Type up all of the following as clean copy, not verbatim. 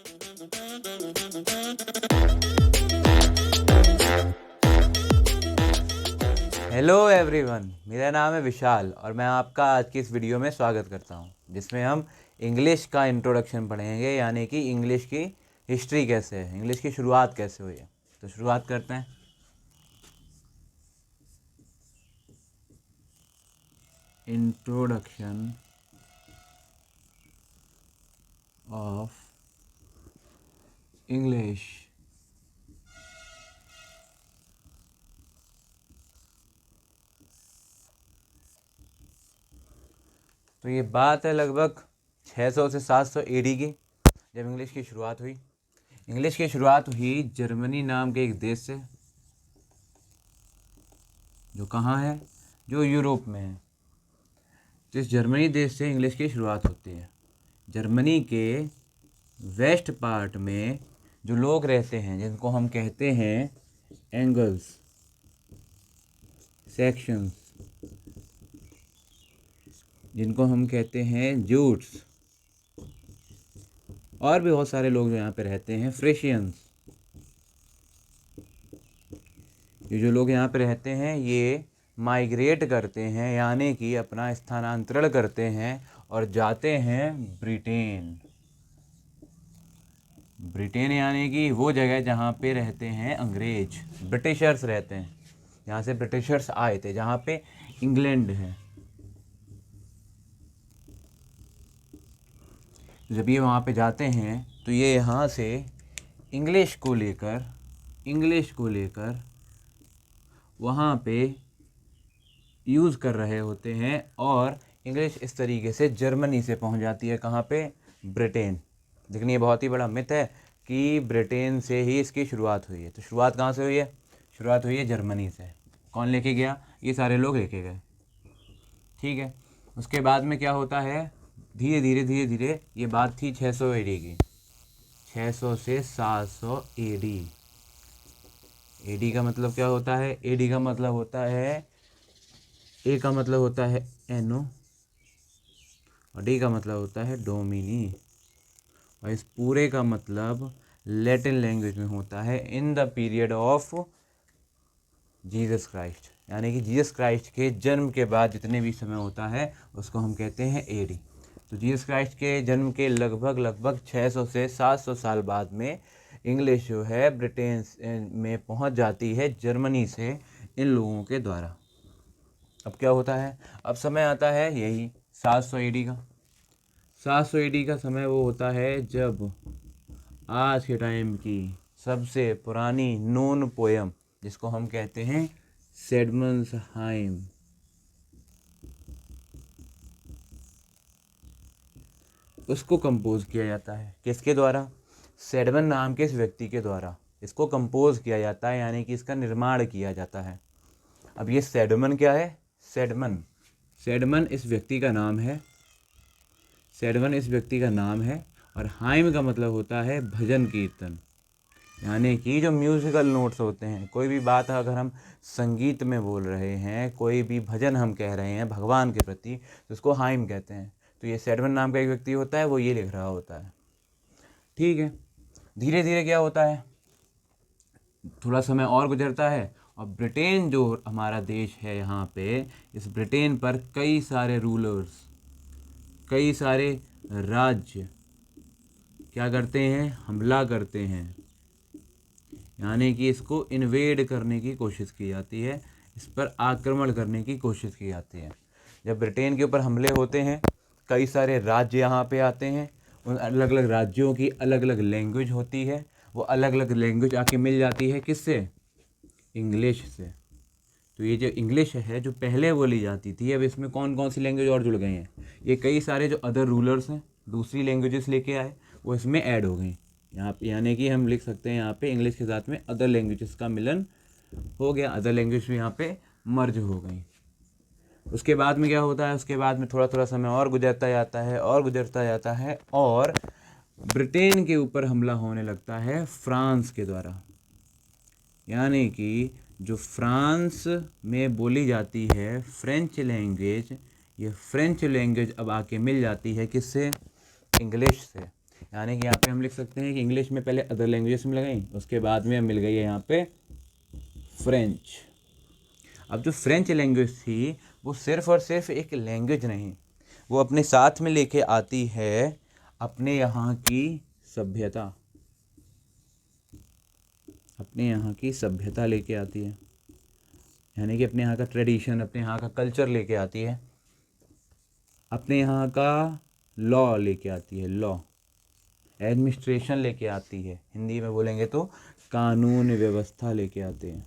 Hello everyone, मेरा नाम है विशाल और मैं आपका आज की इस वीडियो में स्वागत करता हूं, जिसमें हम इंग्लिश का इंट्रोडक्शन पढ़ेंगे, यानी कि इंग्लिश की हिस्ट्री कैसे है, इंग्लिश की शुरुआत कैसे हुई है। तो शुरुआत करते हैं। Introduction of English. तो ये बात है लगभग 600 से 700 एडी की, जब इंग्लिश की शुरुआत हुई। इंग्लिश की शुरुआत हुई जर्मनी नाम के एक देश से, जो कहाँ है, जो यूरोप में है। तो इस जर्मनी देश से इंग्लिश की शुरुआत होती है। जर्मनी के वेस्ट पार्ट में जो लोग रहते हैं, जिनको हम कहते हैं एंगल्स, सेक्शंस, जिनको हम कहते हैं जूट्स, और भी बहुत सारे लोग जो यहाँ पे रहते हैं, फ्रेशियंस। ये जो लोग यहाँ पे रहते हैं ये माइग्रेट करते हैं, यानी कि अपना स्थानांतरण करते हैं और जाते हैं ब्रिटेन। ब्रिटेन यानी कि वो जगह जहाँ पे रहते हैं अंग्रेज, ब्रिटिशर्स रहते हैं। यहाँ से ब्रिटिशर्स आए थे, जहाँ पे इंग्लैंड है। जब ये वहाँ पे जाते हैं तो ये यहाँ से इंग्लिश को लेकर वहाँ पे यूज़ कर रहे होते हैं, और इंग्लिश इस तरीके से जर्मनी से पहुँच जाती है कहाँ पे, ब्रिटेन। लेकिन ये बहुत ही बड़ा मिथ है कि ब्रिटेन से ही इसकी शुरुआत हुई है। तो शुरुआत कहाँ से हुई है? शुरुआत हुई है जर्मनी से। कौन लेके गया? ये सारे लोग लेके गए, ठीक है। उसके बाद में क्या होता है, धीरे धीरे ये बात थी 600 एडी की, 600 से 700 एडी। एडी का मतलब क्या होता है? एडी का मतलब होता है, ए का मतलब होता है एनो, और डी का मतलब होता है डोमिनी, और इस पूरे का मतलब लैटिन लैंग्वेज में होता है in the period of Jesus Christ, यानी कि जीसस क्राइस्ट के जन्म के बाद जितने भी समय होता है उसको हम कहते हैं एडी। तो जीसस क्राइस्ट के जन्म के लगभग 600 से 700 साल बाद में इंग्लिश जो है ब्रिटेन में पहुंच जाती है जर्मनी से, इन लोगों के द्वारा। अब क्या होता है, अब समय आता है यही 700 एडी का। 700 एडी का समय वो होता है जब आज के टाइम की सबसे पुरानी नोन पोयम, जिसको हम कहते हैं सेडमन्स हाइम, उसको कंपोज किया जाता है। किसके द्वारा? सेडमन नाम के इस व्यक्ति के द्वारा इसको कंपोज किया जाता है, यानी कि इसका निर्माण किया जाता है। अब ये सेडमन क्या है? सेडमन इस व्यक्ति का नाम है, सेडमन इस व्यक्ति का नाम है, और हाइम का मतलब होता है भजन कीर्तन, यानी कि जो म्यूज़िकल नोट्स होते हैं, कोई भी बात अगर हम संगीत में बोल रहे हैं, कोई भी भजन हम कह रहे हैं भगवान के प्रति, तो उसको हाइम कहते हैं। तो ये सेडमन नाम का एक व्यक्ति होता है, वो ये लिख रहा होता है, ठीक है। धीरे धीरे क्या होता है, थोड़ा समय और गुजरता है, और ब्रिटेन जो हमारा देश है, यहाँ पे इस ब्रिटेन पर कई सारे रूलर्स, कई सारे राज्य क्या करते हैं, हमला करते हैं, यानी कि इसको इन्वेड करने की कोशिश की जाती है, इस पर आक्रमण करने की कोशिश की जाती है। जब ब्रिटेन के ऊपर हमले होते हैं, कई सारे राज्य यहाँ पे आते हैं, उन अलग अलग राज्यों की अलग अलग लैंग्वेज होती है, वो अलग अलग लैंग्वेज आके मिल जाती है किससे? इंग्लिश से। तो ये जो इंग्लिश है जो पहले बोली जाती थी, अब इसमें कौन कौन सी लैंग्वेज और जुड़ गई हैं? ये कई सारे जो अदर रूलर्स हैं, दूसरी लैंग्वेजेस लेके आए, वो इसमें ऐड हो गई यहाँ पे, यानी कि हम लिख सकते हैं यहाँ पे इंग्लिश के साथ में अदर लैंग्वेजेस का मिलन हो गया, अदर लैंग्वेज भी यहाँ पे मर्ज हो गई। उसके बाद में क्या होता है, उसके बाद में थोड़ा थोड़ा समय और गुजरता जाता है, और ब्रिटेन के ऊपर हमला होने लगता है फ्रांस के द्वारा, यानी कि जो फ्रांस में बोली जाती है फ्रेंच लैंग्वेज, ये फ्रेंच लैंग्वेज अब आके मिल जाती है किससे? इंग्लिश से। यानी कि यहाँ पे हम लिख सकते हैं कि इंग्लिश में पहले अदर लैंग्वेजेस मिल गई, उसके बाद में मिल गई है यहाँ पे फ्रेंच। अब जो फ्रेंच लैंग्वेज थी वो सिर्फ और सिर्फ एक लैंग्वेज नहीं, वो अपने साथ में लेके आती है अपने यहाँ की सभ्यता, अपने यहाँ की सभ्यता लेके आती है, यानी कि अपने यहाँ का ट्रेडिशन, अपने यहाँ का कल्चर लेके आती है, अपने यहाँ का लॉ लेके आती है, लॉ एडमिनिस्ट्रेशन लेके आती है, हिंदी में बोलेंगे तो कानून व्यवस्था लेके आते हैं।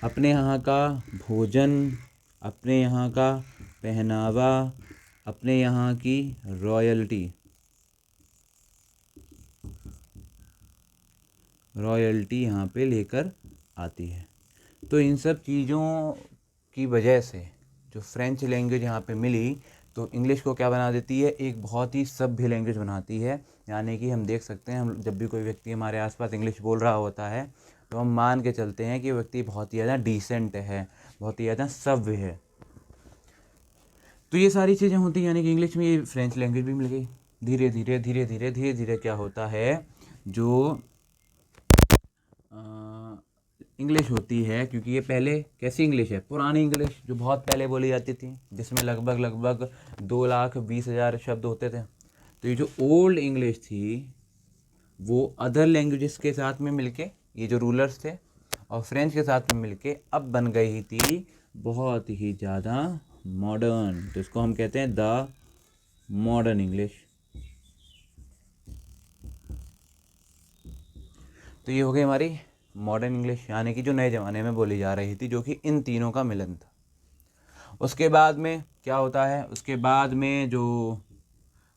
अपने यहाँ का भोजन, अपने यहाँ का पहनावा, अपने यहाँ की रॉयल्टी, रॉयल्टी यहाँ पे लेकर आती है। तो इन सब चीज़ों की वजह से जो फ्रेंच लैंग्वेज यहाँ पे मिली तो इंग्लिश को क्या बना देती है, एक बहुत ही सभ्य लैंग्वेज बनाती है। यानी कि हम देख सकते हैं, हम जब भी कोई व्यक्ति हमारे आसपास इंग्लिश बोल रहा होता है तो हम मान के चलते हैं कि वो व्यक्ति बहुत ही ज़्यादा डिसेंट है, बहुत ही ज़्यादा सभ्य है। तो ये सारी चीज़ें होती हैं, यानी कि इंग्लिश में ये फ्रेंच लैंग्वेज भी मिल गई। धीरे धीरे धीरे धीरे धीरे धीरे क्या होता है, जो इंग्लिश होती है, क्योंकि ये पहले कैसी इंग्लिश है, पुरानी इंग्लिश जो बहुत पहले बोली जाती थी, जिसमें लगभग 2,20,000 शब्द होते थे। तो ये जो ओल्ड इंग्लिश थी वो अदर लैंग्वेजेस के साथ में मिलके, ये जो रूलर्स थे और फ्रेंच के साथ में मिलके अब बन गई थी बहुत ही ज़्यादा मॉडर्न। तो इसको हम कहते हैं द मॉडर्न इंग्लिश। तो ये हो गई हमारी मॉडर्न इंग्लिश, यानी कि जो नए ज़माने में बोली जा रही थी, जो कि इन तीनों का मिलन था। उसके बाद में क्या होता है, उसके बाद में जो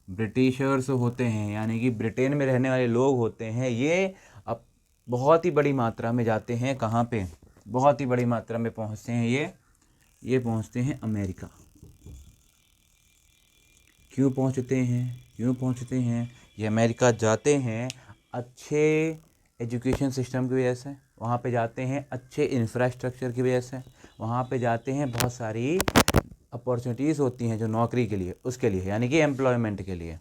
ब्रिटिशर्स होते हैं, यानी कि ब्रिटेन में रहने वाले लोग होते हैं, ये अब बहुत ही बड़ी मात्रा में जाते हैं कहाँ पे, बहुत ही बड़ी मात्रा में पहुँचते हैं ये पहुँचते हैं अमेरिका। क्यों पहुँचते हैं ये अमेरिका जाते हैं अच्छे एजुकेशन सिस्टम की वजह से, वहाँ पे जाते हैं अच्छे इंफ्रास्ट्रक्चर की वजह से, वहाँ पे जाते हैं बहुत सारी अपॉर्चुनिटीज़ होती हैं जो नौकरी के लिए, उसके लिए, यानी कि एम्प्लॉयमेंट के लिए।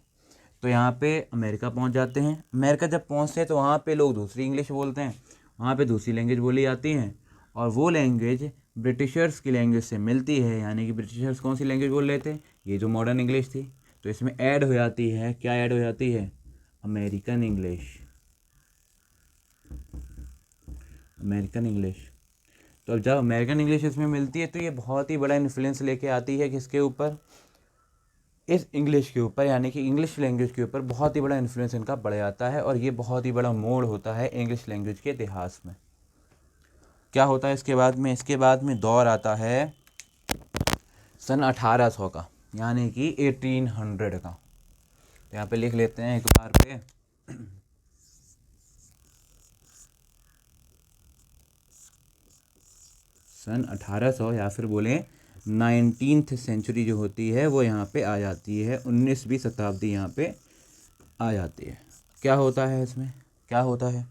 तो यहाँ पे अमेरिका पहुँच जाते हैं। अमेरिका जब पहुँचते हैं तो वहाँ पे लोग दूसरी इंग्लिश बोलते हैं, वहाँ पे दूसरी लैंग्वेज बोली जाती हैं, और वो लैंग्वेज ब्रिटिशर्स की लैंग्वेज से मिलती है। यानी कि ब्रिटिशर्स कौन सी लैंग्वेज बोल रहे थे, ये जो मॉडर्न इंग्लिश थी। तो इसमें ऐड हो जाती है, क्या ऐड हो जाती है, अमेरिकन इंग्लिश, अमेरिकन इंग्लिश। तो अब जब अमेरिकन इंग्लिश इसमें मिलती है तो ये बहुत ही बड़ा इन्फ्लुएंस लेके आती है किसके ऊपर, इस इंग्लिश के ऊपर, यानी कि इंग्लिश लैंग्वेज के ऊपर बहुत ही बड़ा इन्फ्लुएंस इनका बढ़ जाता है। और ये बहुत ही बड़ा मोड़ होता है इंग्लिश लैंग्वेज के इतिहास में। क्या होता है इसके बाद में, इसके बाद में दौर आता है सन 1800 का, यानी कि 1800 का। तो यहाँ पे लिख लेते हैं एक बार पे, सन 1800 या फिर बोलें 19th सेंचुरी जो होती है वो यहाँ पे आ जाती है, 19वीं शताब्दी यहाँ पे आ जाती है। क्या होता है इसमें, क्या होता है,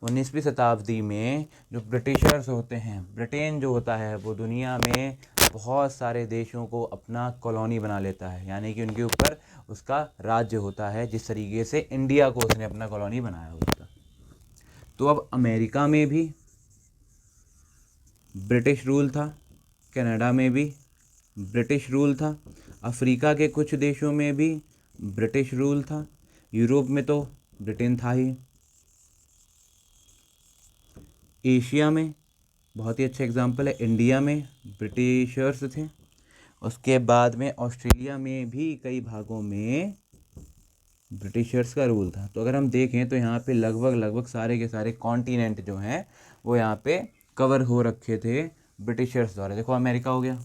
19वीं शताब्दी में जो ब्रिटिशर्स होते हैं, ब्रिटेन जो होता है वो दुनिया में बहुत सारे देशों को अपना कॉलोनी बना लेता है, यानी कि उनके ऊपर उसका राज्य होता है, जिस तरीके से इंडिया को उसने अपना कॉलोनी बनाया हुआ था। तो अब अमेरिका में भी ब्रिटिश रूल था, कनाडा में भी ब्रिटिश रूल था, अफ्रीका के कुछ देशों में भी ब्रिटिश रूल था, यूरोप में तो ब्रिटेन था ही, एशिया में बहुत ही अच्छा एग्जांपल है, इंडिया में ब्रिटिशर्स थे। उसके बाद में ऑस्ट्रेलिया में भी कई भागों में ब्रिटिशर्स का रूल था। तो अगर हम देखें तो यहाँ पे लगभग सारे के सारे कॉन्टिनेंट जो हैं वो यहाँ पे कवर हो रखे थे ब्रिटिशर्स द्वारा। देखो अमेरिका हो गया,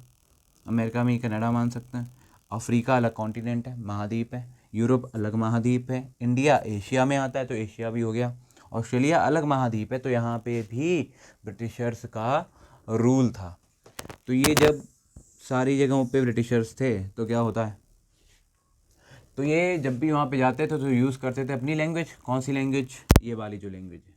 अमेरिका में ही कनाडा मान सकते हैं, अफ्रीका अलग कॉन्टिनेंट है, महाद्वीप है, यूरोप अलग महाद्वीप है, इंडिया एशिया में आता है तो एशिया भी हो गया, ऑस्ट्रेलिया अलग महाद्वीप है, तो यहाँ पे भी ब्रिटिशर्स का रूल था। तो ये जब सारी जगहों पे ब्रिटिशर्स थे तो क्या होता है, तो ये जब भी वहाँ पे जाते थे तो यूज़ करते थे अपनी लैंग्वेज। कौन सी लैंग्वेज, ये वाली जो लैंग्वेज है,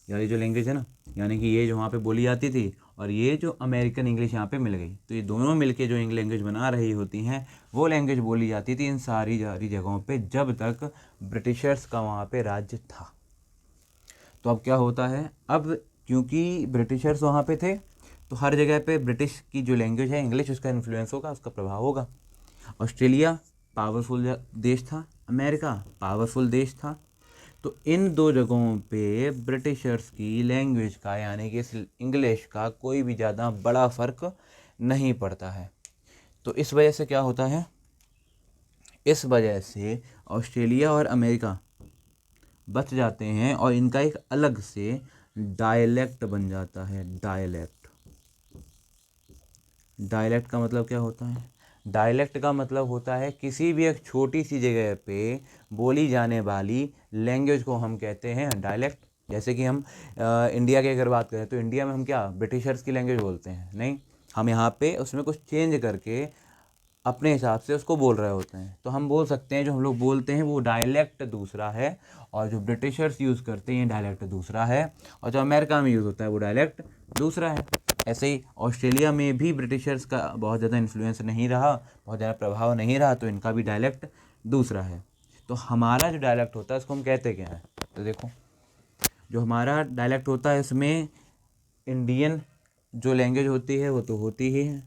ये वाली जो लैंग्वेज है ना, यानी कि ये जो वहाँ पे बोली जाती थी, और ये जो अमेरिकन इंग्लिश यहाँ पे मिल गई। तो ये दोनों मिलके जो इंग्लिश लैंग्वेज बना रही होती हैं वो लैंग्वेज बोली जाती थी इन सारी जगहों पे जब तक ब्रिटिशर्स का वहाँ पे राज्य था। तो अब क्या होता है, अब क्योंकि ब्रिटिशर्स वहाँ पे थे तो हर जगह पे ब्रिटिश की जो लैंग्वेज है इंग्लिश, उसका इन्फ्लुएंस होगा, उसका प्रभाव होगा। ऑस्ट्रेलिया पावरफुल देश था, अमेरिका पावरफुल देश था। तो इन दो जगहों पे ब्रिटिशर्स की लैंग्वेज का यानी कि इस इंग्लिश का कोई भी ज़्यादा बड़ा फ़र्क नहीं पड़ता है। तो इस वजह से क्या होता है, इस वजह से ऑस्ट्रेलिया और अमेरिका बच जाते हैं और इनका एक अलग से डायलेक्ट बन जाता है। डायलेक्ट का मतलब क्या होता है, डायलेक्ट का मतलब होता है किसी भी एक छोटी सी जगह पे बोली जाने वाली लैंग्वेज को हम कहते हैं डायलेक्ट। जैसे कि हम इंडिया की अगर बात करें तो इंडिया में हम क्या ब्रिटिशर्स की लैंग्वेज बोलते हैं, नहीं, हम यहाँ पे उसमें कुछ चेंज करके अपने हिसाब से उसको बोल रहे होते हैं। तो हम बोल सकते हैं जो हम लोग बोलते हैं वो डायलेक्ट दूसरा है और जो ब्रिटिशर्स यूज़ करते हैं डायलेक्ट दूसरा है और जो अमेरिका में यूज़ होता है वो डायलेक्ट दूसरा है। ऐसे ही ऑस्ट्रेलिया में भी ब्रिटिशर्स का बहुत ज़्यादा इन्फ्लुएंस नहीं रहा, बहुत ज़्यादा प्रभाव नहीं रहा, तो इनका भी डायलेक्ट दूसरा है। तो हमारा जो डायलेक्ट होता है उसको हम कहते क्या है, तो देखो जो हमारा डायलेक्ट होता है इसमें इंडियन जो लैंग्वेज होती है वो तो होती ही है,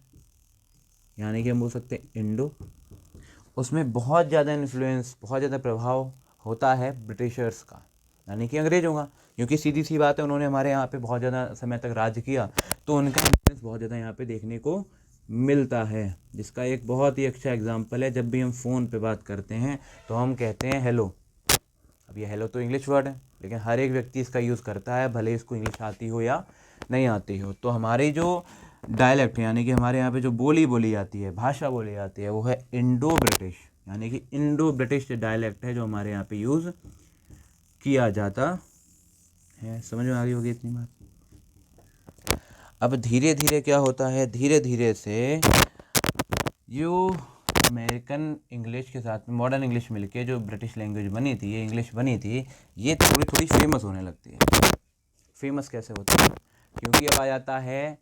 यानी कि हम बोल सकते हैं इंडो। उसमें बहुत ज़्यादा इन्फ्लुएंस, बहुत ज़्यादा प्रभाव होता है ब्रिटिशर्स का, यानी कि अंग्रेज़ों का, क्योंकि सीधी सी बात है उन्होंने हमारे यहाँ पे बहुत ज़्यादा समय तक राज किया, तो उनका इन्फ्लुएंस बहुत ज़्यादा यहाँ पे देखने को मिलता है। जिसका एक बहुत ही अच्छा एग्जांपल है, जब भी हम फ़ोन पे बात करते हैं तो हम कहते हैं हेलो। अब ये हेलो तो इंग्लिश वर्ड है, लेकिन हर एक व्यक्ति इसका यूज़ करता है, भले इसको इंग्लिश आती हो या नहीं आती हो। तो हमारी जो डायलेक्ट यानी कि हमारे यहाँ पे जो बोली जाती है, भाषा बोली जाती है, वो है इंडो ब्रिटिश, यानी कि इंडो ब्रिटिश डायलेक्ट है जो हमारे यहाँ पे यूज़ किया जाता है। समझ में आ गई होगी इतनी बात। अब धीरे धीरे क्या होता है, धीरे धीरे से जो अमेरिकन इंग्लिश के साथ में मॉडर्न इंग्लिश मिलके जो ब्रिटिश लैंग्वेज बनी थी, ये इंग्लिश बनी थी, ये थोड़ी थोड़ी फेमस होने लगती है। फेमस कैसे होती है, क्योंकि अब आ जाता है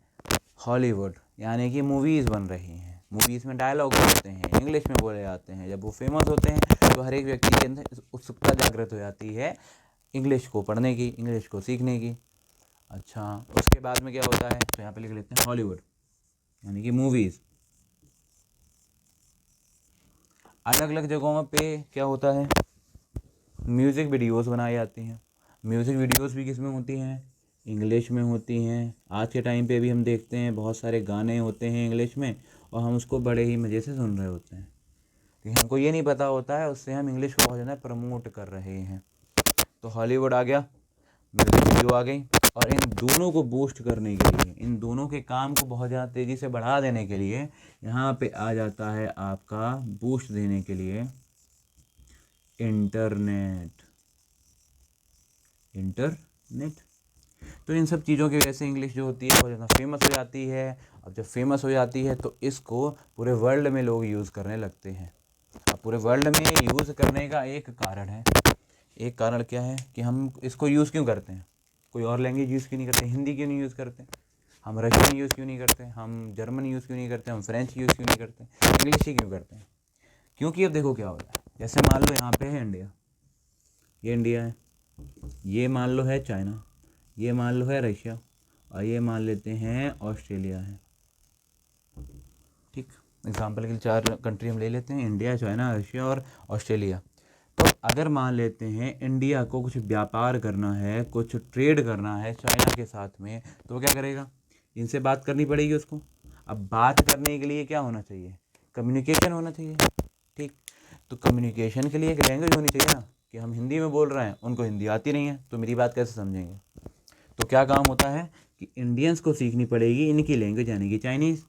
हॉलीवुड, यानी कि मूवीज़ बन रही हैं, मूवीज़ में डायलॉग होते हैं, इंग्लिश में बोले जाते हैं। जब वो फेमस होते हैं तो हर एक व्यक्ति के अंदर उत्सुकता जागृत हो जाती है इंग्लिश को पढ़ने की, इंग्लिश को सीखने की। अच्छा, उसके बाद में क्या होता है, तो यहाँ पे लिख लेते हैं हॉलीवुड, यानी कि मूवीज़। अलग अलग जगहों पे क्या होता है, म्यूज़िक वीडियोस बनाई जाती हैं। म्यूज़िक वीडियोस भी किस में होती हैं, इंग्लिश में होती हैं। आज के टाइम पे भी हम देखते हैं बहुत सारे गाने होते हैं इंग्लिश में और हम उसको बड़े ही मज़े से सुन रहे होते हैं, लेकिन हमको ये नहीं पता होता है उससे हम इंग्लिश को बहुत ज़्यादा प्रमोट कर रहे हैं। तो हॉलीवुड आ गया, म्यूज़िक वीडियो आ गई, और इन दोनों को बूस्ट करने के लिए, इन दोनों के काम को बहुत ज़्यादा तेज़ी से बढ़ा देने के लिए यहाँ पे आ जाता है आपका बूस्ट देने के लिए इंटरनेट। तो इन सब चीज़ों की वजह से इंग्लिश जो होती है बहुत ज़्यादा फेमस हो जाती है। अब जब फेमस हो जाती है तो इसको पूरे वर्ल्ड में लोग यूज़ करने लगते हैं। अब पूरे वर्ल्ड में यूज़ करने का एक कारण है, एक कारण क्या है कि हम इसको यूज़ क्यों करते हैं, कोई और लैंग्वेज यूज़ क्यों नहीं करते, हिंदी क्यों नहीं यूज़ करते, हम रशियन यूज़ क्यों नहीं करते, हम जर्मन यूज़ क्यों नहीं करते, हम फ्रेंच यूज़ क्यों नहीं करते, इंग्लिश ही क्यों करते हैं। क्योंकि अब देखो क्या होता है, जैसे मान लो यहाँ पे है इंडिया, ये इंडिया है, ये मान लो है चाइना, ये मान लो है रशिया, और ये मान लेते हैं ऑस्ट्रेलिया है। ठीक, एग्जांपल के लिए 4 कंट्री हम ले लेते हैं, इंडिया, चाइना, रशिया और ऑस्ट्रेलिया। तो अगर मान लेते हैं इंडिया को कुछ व्यापार करना है, कुछ ट्रेड करना है चाइना के साथ में, तो क्या करेगा, इनसे बात करनी पड़ेगी उसको। अब बात करने के लिए क्या होना चाहिए, कम्युनिकेशन होना चाहिए। ठीक, तो कम्युनिकेशन के लिए एक लैंग्वेज होनी चाहिए ना, कि हम हिंदी में बोल रहे हैं, उनको हिंदी आती नहीं है, तो मेरी बात कैसे समझेंगे। तो क्या काम होता है कि इंडियंस को सीखनी पड़ेगी इनकी लैंग्वेज, यानी कि चाइनीज़।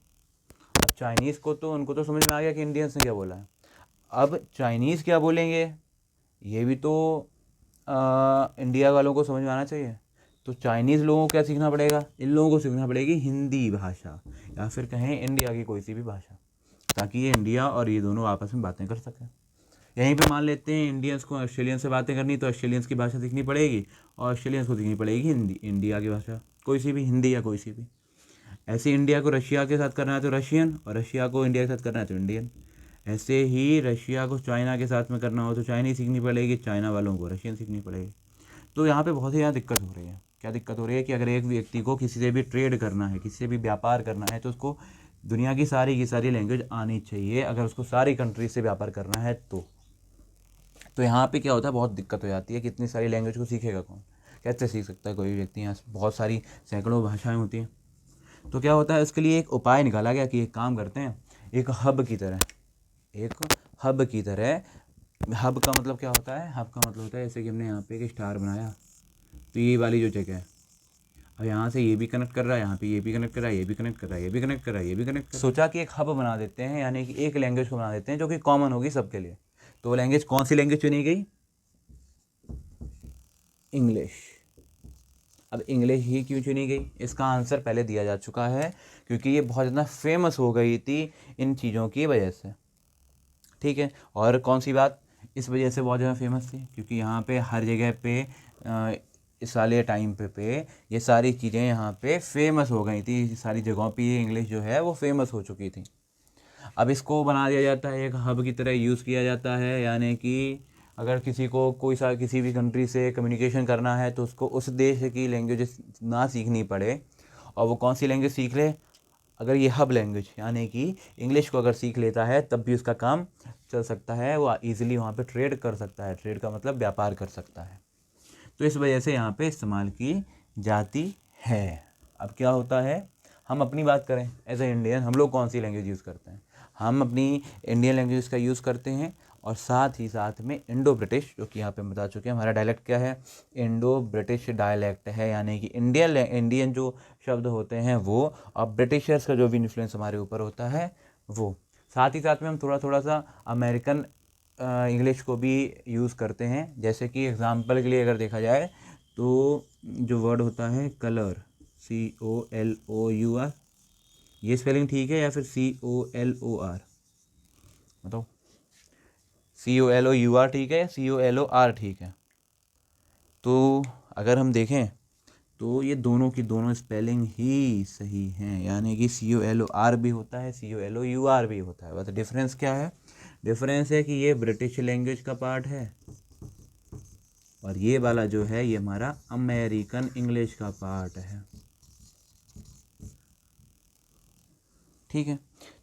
अब चाइनीज़ को तो उनको तो समझ में आ गया कि इंडियंस ने क्या बोला है, अब चाइनीज़ क्या बोलेंगे ये भी तो इंडिया वालों को समझ में आना चाहिए। तो चाइनीज़ लोगों को क्या सीखना पड़ेगा, इन लोगों को सीखना पड़ेगी हिंदी भाषा, या फिर कहें इंडिया की कोई सी भी भाषा, ताकि ये इंडिया और ये दोनों आपस में बातें कर सकें। यहीं पे मान लेते हैं इंडियंस को ऑस्ट्रेलियन से बातें करनी, तो ऑस्ट्रेलियंस की भाषा सीखनी पड़ेगी और ऑस्ट्रेलियंस को सीखनी पड़ेगी हिंदी, इंडिया की भाषा कोई सी भी, हिंदी या कोई सी भी। ऐसे इंडिया को रशिया के साथ करना है तो रशियन, और रशिया को इंडिया के साथ करना है तो इंडियन। ऐसे ही रशिया को चाइना के साथ में करना हो तो चाइनीज सीखनी पड़ेगी, चाइना वालों को रशियन सीखनी पड़ेगी। तो यहाँ पे बहुत ही ज़्यादा दिक्कत हो रही है। क्या दिक्कत हो रही है कि अगर एक व्यक्ति को किसी से भी ट्रेड करना है, किसी से भी व्यापार करना है, तो उसको दुनिया की सारी लैंग्वेज आनी चाहिए, अगर उसको सारी कंट्री से व्यापार करना है तो यहाँ पे क्या होता है, बहुत दिक्कत हो जाती है कि इतनी सारी लैंग्वेज को सीखेगा कौन, कैसे सीख सकता है कोई भी व्यक्ति। यहाँ बहुत सारी सैकड़ों भाषाएं होती हैं। तो क्या होता है, इसके लिए एक उपाय निकाला गया कि एक काम करते हैं, एक हब की तरह, हब का मतलब क्या होता है, हब का मतलब होता है जैसे कि हमने यहाँ पे एक स्टार बनाया, तो ये वाली जो जगह है, अब यहाँ से ये भी कनेक्ट कर रहा है, यहाँ पे ये भी कनेक्ट कर रहा है, ये भी कनेक्ट कर रहा है, ये भी कनेक्ट कर रहा है, ये भी कनेक्ट कर रहा है। सोचा कि एक हब बना देते हैं, यानी कि एक लैंग्वेज को बना देते हैं जो कि कॉमन होगी सबके लिए। तो वो लैंग्वेज कौन सी लैंग्वेज चुनी गई, इंग्लिश। अब इंग्लिश ही क्यों चुनी गई, इसका आंसर पहले दिया जा चुका है, क्योंकि ये बहुत ज़्यादा फेमस हो गई थी इन चीज़ों की वजह से। ठीक है, और कौन सी बात इस वजह से बहुत ज़्यादा फेमस थी, क्योंकि यहाँ पे हर जगह पे इस वाले टाइम पे ये सारी चीज़ें यहाँ पे फेमस हो गई थी, सारी जगहों पे ये इंग्लिश जो है वो फेमस हो चुकी थी। अब इसको बना दिया जाता है, एक हब की तरह यूज़ किया जाता है, यानी कि अगर किसी को किसी भी कंट्री से कम्युनिकेशन करना है तो उसको उस देश की लैंग्वेज ना सीखनी पड़े, और वो कौन सी लैंग्वेज सीख ले, अगर ये हब लैंग्वेज यानी कि इंग्लिश को अगर सीख लेता है तब भी उसका काम चल सकता है, वो ईज़िली वहाँ पे ट्रेड कर सकता है, ट्रेड का मतलब व्यापार कर सकता है। तो इस वजह से यहाँ पे इस्तेमाल की जाती है। अब क्या होता है, हम अपनी बात करें एज ए इंडियन, हम लोग कौन सी लैंग्वेज यूज़ करते हैं, हम अपनी इंडियन लैंग्वेज का यूज़ करते हैं, और साथ ही साथ में इंडो ब्रिटिश, जो कि यहाँ पे हम बता चुके हैं हमारा डायलेक्ट क्या है, इंडो ब्रिटिश डायलेक्ट है, यानी कि इंडियन जो शब्द होते हैं वो, और ब्रिटिशर्स का जो भी इन्फ्लुएंस हमारे ऊपर होता है वो। साथ ही साथ में हम थोड़ा सा अमेरिकन इंग्लिश को भी यूज़ करते हैं, जैसे कि एग्ज़ाम्पल के लिए अगर देखा जाए तो जो वर्ड होता है कलर, COLOUR, ये स्पेलिंग ठीक है या फिर COLOR, बताओ, COLOUR ठीक है या COLOR ठीक है। तो अगर हम देखें तो ये दोनों की दोनों स्पेलिंग ही सही हैं, यानी कि COLOR भी होता है, COLOUR भी होता है। बस डिफरेंस क्या है, डिफरेंस है कि ये ब्रिटिश लैंग्वेज का पार्ट है, और ये वाला जो है ये हमारा अमेरिकन इंग्लिश का पार्ट है। ठीक है,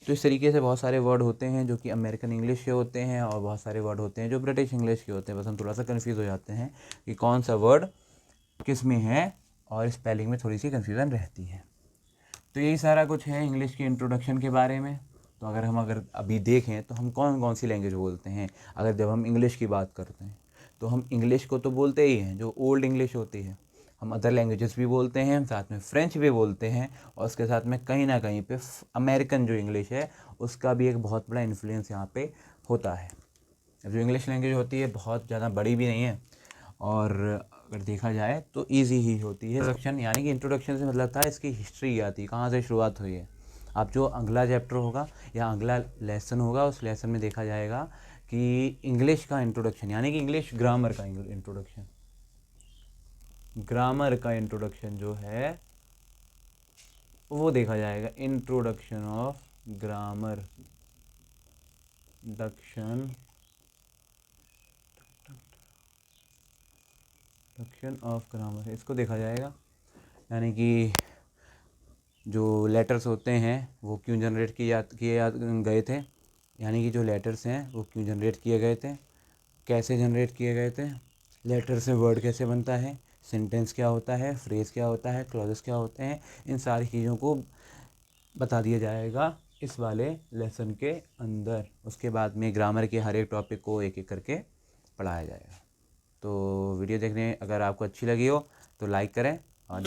तो इस तरीके से बहुत सारे वर्ड होते हैं जो कि अमेरिकन इंग्लिश के होते हैं, और बहुत सारे वर्ड होते हैं जो ब्रिटिश इंग्लिश के होते हैं। बस हम थोड़ा सा कंफ्यूज हो जाते हैं कि कौन सा वर्ड किस में है, और स्पेलिंग में थोड़ी सी कन्फ्यूज़न रहती है। तो यही सारा कुछ है इंग्लिश के इंट्रोडक्शन के बारे में। तो अगर अभी देखें तो हम कौन कौन सी लैंग्वेज बोलते हैं, अगर जब हम इंग्लिश की बात करते हैं तो हम इंग्लिश को तो बोलते ही हैं जो ओल्ड इंग्लिश होती है, हम अदर लैंग्वेजेस भी बोलते हैं, साथ में फ्रेंच भी बोलते हैं, और उसके साथ में कहीं ना कहीं पे अमेरिकन जो इंग्लिश है उसका भी एक बहुत बड़ा इन्फ्लुएंस यहाँ पे होता है। अब जो इंग्लिश लैंग्वेज होती है बहुत ज़्यादा बड़ी भी नहीं है, और अगर देखा जाए तो इजी ही होती है। इंट्रोडक्शन यानी कि इंट्रोडक्शन से मतलब था इसकी हिस्ट्री आती है, कहाँ से शुरुआत हुई है। अब जो अगला चैप्टर होगा या अगला लेसन होगा उस लेसन में देखा जाएगा कि इंग्लिश का इंट्रोडक्शन यानी कि इंग्लिश ग्रामर का इंट्रोडक्शन, जो है वो देखा जाएगा। इंट्रोडक्शन ऑफ ग्रामर, इसको देखा जाएगा, यानी कि जो लेटर्स होते हैं वो क्यों जनरेट किए गए थे, यानी कि जो लेटर्स हैं वो क्यों जनरेट किए गए थे, कैसे जनरेट किए गए थे, लेटर से वर्ड कैसे बनता है, सेंटेंस क्या होता है, फ्रेज़ क्या होता है, क्लॉजेस क्या होते हैं, इन सारी चीज़ों को बता दिया जाएगा इस वाले लेसन के अंदर। उसके बाद में ग्रामर के हर एक टॉपिक को एक एक करके पढ़ाया जाएगा। तो वीडियो देखने अगर आपको अच्छी लगी हो तो लाइक करें, और